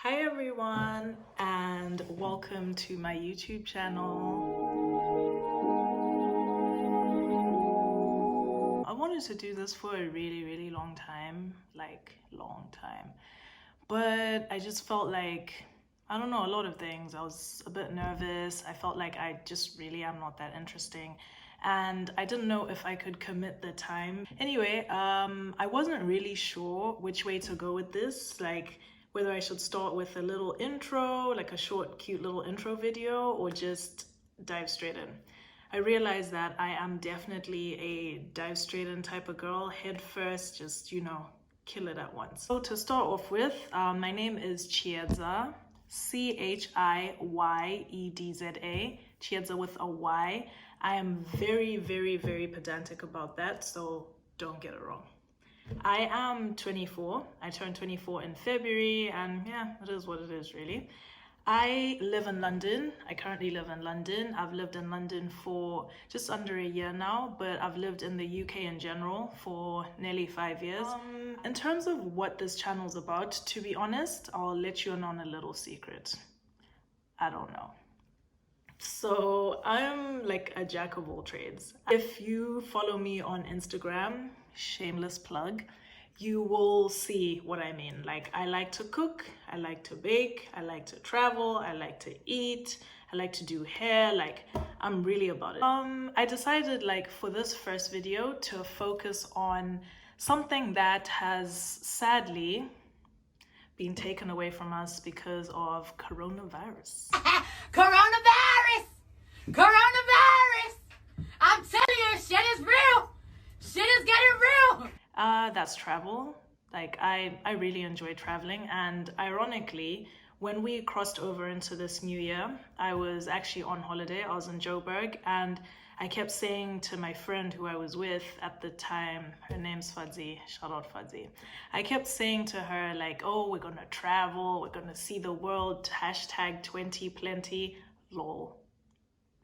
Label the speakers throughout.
Speaker 1: Hi everyone, and welcome to my YouTube channel. I wanted to do this for a really long time, but I just felt like, I don't know, a lot of things. I was a bit nervous. I felt like I just really am not that interesting, and I didn't know if I could commit the time. Anyway, I wasn't really sure which way to go with this, like whether I should start with a little intro, like a short, cute little intro video, or just dive straight in. I realized that I am definitely a dive straight in type of girl, head first, just, kill it at once. So to start off with, my name is Chiedza, Chiydza, Chiedza with a Y. I am very pedantic about that, so don't get it wrong. I am 24. I turned 24 in February, and yeah, it is what it is, really. I live in London. I currently live in London. I've lived in London for just under a year now, but I've lived in the UK in general for nearly 5 years. In terms of what this channel's about, to be honest, I'll let you in on a little secret. I don't know. So I'm like a jack of all trades. If you follow me on Instagram, shameless plug, you will see what I mean. Like, I like to cook, I like to bake, I like to travel, I like to eat, I like to do hair, like I'm really about it. I decided, like, for this first video to focus on something that has sadly been taken away from us because of coronavirus.
Speaker 2: Coronavirus! Coronavirus! I'm telling you, shit is real! Shit is getting real!
Speaker 1: That's travel. Like, I really enjoy traveling, and ironically, when we crossed over into this new year, I was actually on holiday. I was in Joburg, and I kept saying to my friend who I was with at the time, her name's Fadzi, shout out Fadzi. I kept saying to her, like, oh, we're gonna travel, we're gonna see the world, hashtag 20 plenty, lol.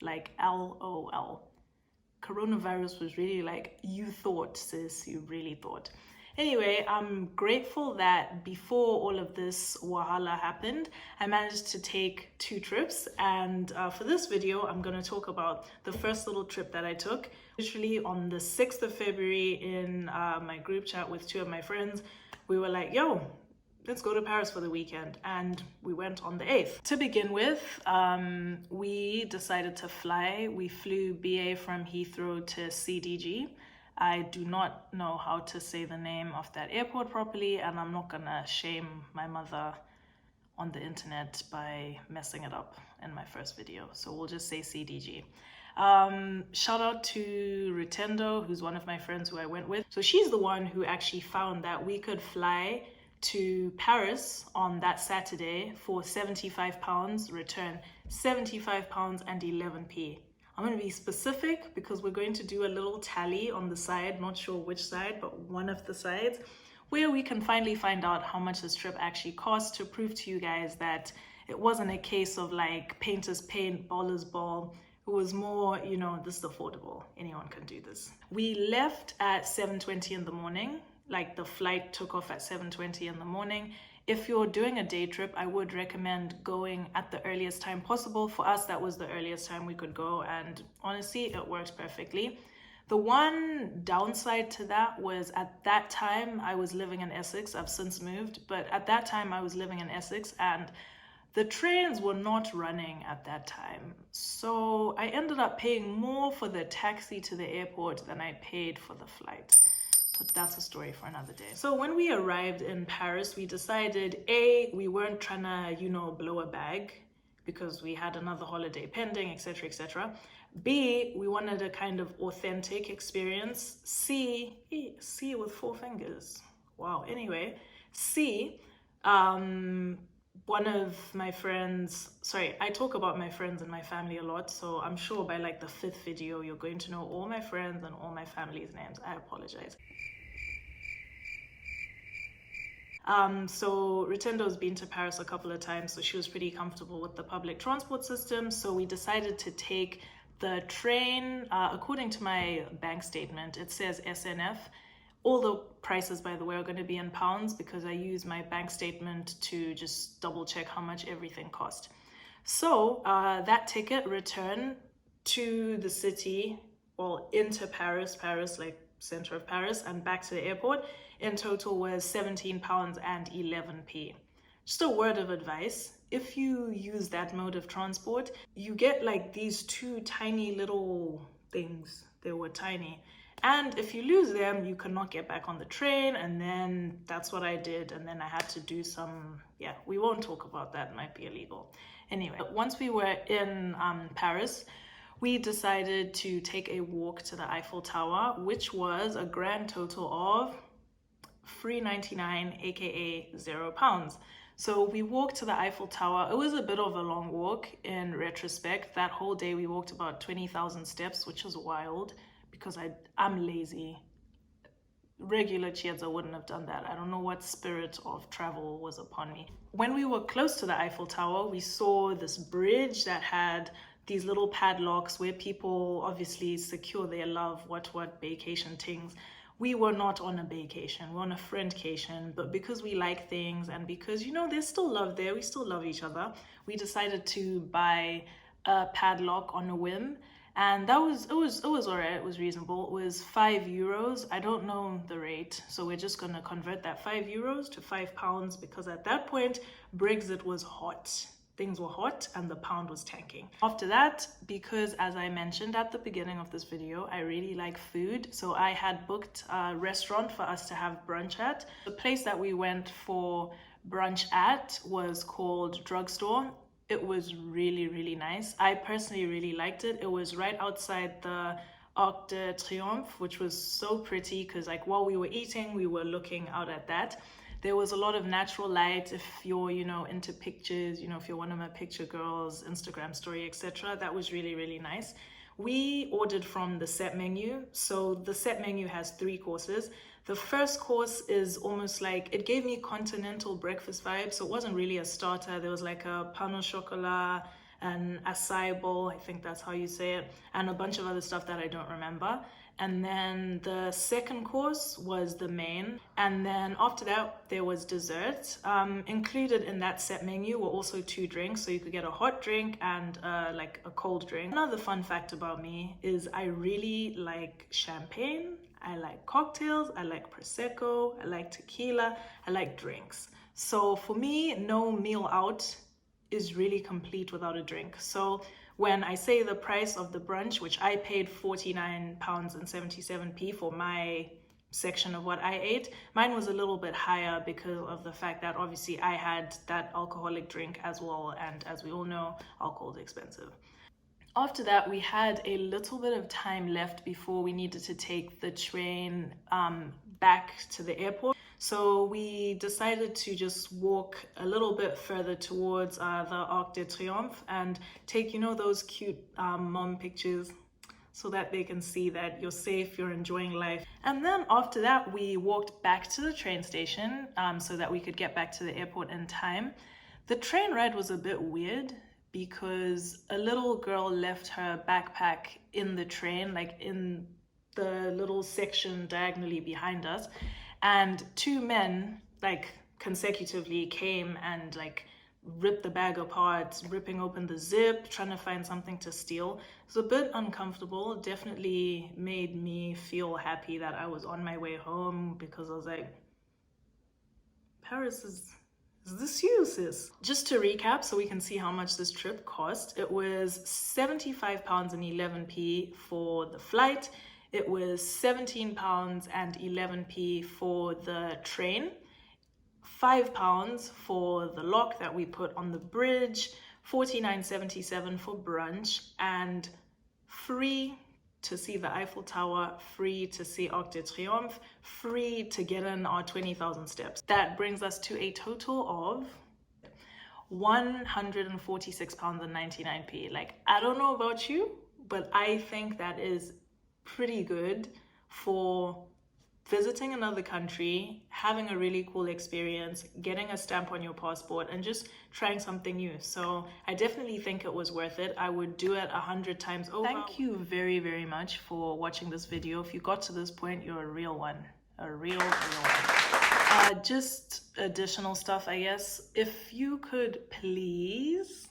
Speaker 1: Like, LOL. Coronavirus was really like, you thought, sis, you really thought. Anyway, I'm grateful that before all of this wahala happened, I managed to take 2 trips. And for this video, I'm going to talk about the first little trip that I took. Literally on the 6th of February in my group chat with 2 of my friends, we were like, yo, let's go to Paris for the weekend, and we went on the 8th. To begin with, we decided to fly. We flew BA from Heathrow to CDG. I do not know how to say the name of that airport properly, and I'm not gonna shame my mother on the internet by messing it up in my first video, so we'll just say CDG. Shout out to Rutendo, who's one of my friends who I went with. So she's the one who actually found that we could fly to Paris on that Saturday for £75, return £75 and 11p. I'm going to be specific because we're going to do a little tally on the side, not sure which side, but one of the sides, where we can finally find out how much this trip actually cost, to prove to you guys that it wasn't a case of like painters paint, ballers ball. It was more, this is affordable. Anyone can do this. We left at 7:20 in the morning. Like, the flight took off at 7:20 in the morning. If you're doing a day trip, I would recommend going at the earliest time possible. For us, that was the earliest time we could go, and honestly, it works perfectly. The one downside to that was, at that time, I was living in Essex. I've since moved, but at that time, I was living in Essex, and the trains were not running at that time. So I ended up paying more for the taxi to the airport than I paid for the flight. But that's a story for another day. So when we arrived in Paris, we decided, A, we weren't trying to, blow a bag because we had another holiday pending, etc., etc. B, we wanted a kind of authentic experience. C with 4 fingers. Wow. Anyway, C, one of my friends, I talk about my friends and my family a lot, so I'm sure by like the 5th video, you're going to know all my friends and all my family's names. I apologize. So Rutendo's been to Paris a couple of times, so she was pretty comfortable with the public transport system. So we decided to take the train. According to my bank statement, it says SNF. All the prices, by the way, are going to be in pounds because I use my bank statement to just double check how much everything cost. So that ticket return to the city, well, into Paris, like center of Paris, and back to the airport, in total was £17.11. Just a word of advice: if you use that mode of transport, you get like these two tiny little things. They were tiny. And if you lose them, you cannot get back on the train. And then that's what I did. And then I had to do some, yeah, we won't talk about that, it might be illegal. Anyway, once we were in Paris, we decided to take a walk to the Eiffel Tower, which was a grand total of $3.99, aka £0. So we walked to the Eiffel Tower. It was a bit of a long walk in retrospect. That whole day we walked about 20,000 steps, which was wild because I'm lazy. Regular Chiads, I wouldn't have done that. I don't know what spirit of travel was upon me. When we were close to the Eiffel Tower, we saw this bridge that had these little padlocks where people obviously secure their love, what vacation things. We were not on a vacation, we're on a friendcation, but because we like things and because, you know, there's still love there, we still love each other, we decided to buy a padlock on a whim. And it was all right, it was reasonable. It was €5. I don't know the rate, so we're just gonna convert that €5 to £5 because at that point, Brexit was hot. Things were hot and the pound was tanking. After that, because as I mentioned at the beginning of this video, I really like food. So I had booked a restaurant for us to have brunch at. The place that we went for brunch at was called Drugstore. It was really, really nice. I personally really liked it. It was right outside the Arc de Triomphe, which was so pretty because like while we were eating, we were looking out at that. There was a lot of natural light. If you're, you know, into pictures, you know, if you're one of my picture girls, Instagram story, etc., that was really, really nice. We ordered from the set menu. So the set menu has 3 courses. The first course is almost like, it gave me continental breakfast vibes. So it wasn't really a starter. There was like a pain au chocolat, an acai bowl, I think that's how you say it, and a bunch of other stuff that I don't remember. And then the second course was the main. And then after that, there was dessert. Included in that set menu were also 2 drinks. So you could get a hot drink and like a cold drink. Another fun fact about me is I really like champagne. I like cocktails. I like Prosecco. I like tequila. I like drinks. So for me, no meal out is really complete without a drink. So when I say the price of the brunch, which I paid £49.77 for my section of what I ate, mine was a little bit higher because of the fact that obviously I had that alcoholic drink as well, and as we all know, alcohol is expensive. After that, we had a little bit of time left before we needed to take the train back to the airport. So we decided to just walk a little bit further towards the Arc de Triomphe and take, you know, those cute mom pictures so that they can see that you're safe, you're enjoying life. And then after that, we walked back to the train station so that we could get back to the airport in time. The train ride was a bit weird because a little girl left her backpack in the train, like in the little section diagonally behind us. And 2 men, like, consecutively came and, like, ripped the bag apart, ripping open the zip, trying to find something to steal. It was a bit uncomfortable. It definitely made me feel happy that I was on my way home because I was like, Paris is this you, sis? Just to recap so we can see how much this trip cost, it was £75.11 for the flight. It was £17.11 for the train, £5 for the lock that we put on the bridge, $49.77 for brunch, and free to see the Eiffel Tower, free to see Arc de Triomphe, free to get in our 20,000 steps. That brings us to a total of £146.99. Like, I don't know about you, but I think that is pretty good for visiting another country, having a really cool experience, getting a stamp on your passport, and just trying something new. So I definitely think it was worth it. I would do it 100 times over. Thank you very, very much for watching this video. If you got to this point, you're a real one. A real one. Just additional stuff, I guess. If you could please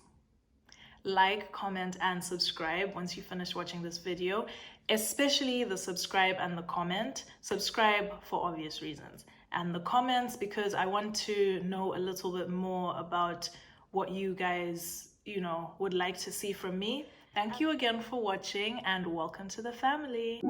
Speaker 1: like, comment, and subscribe once you finish watching this video, especially the subscribe and the comment. Subscribe for obvious reasons, and the comments because I want to know a little bit more about what you guys, would like to see from me. Thank you again for watching, and welcome to the family.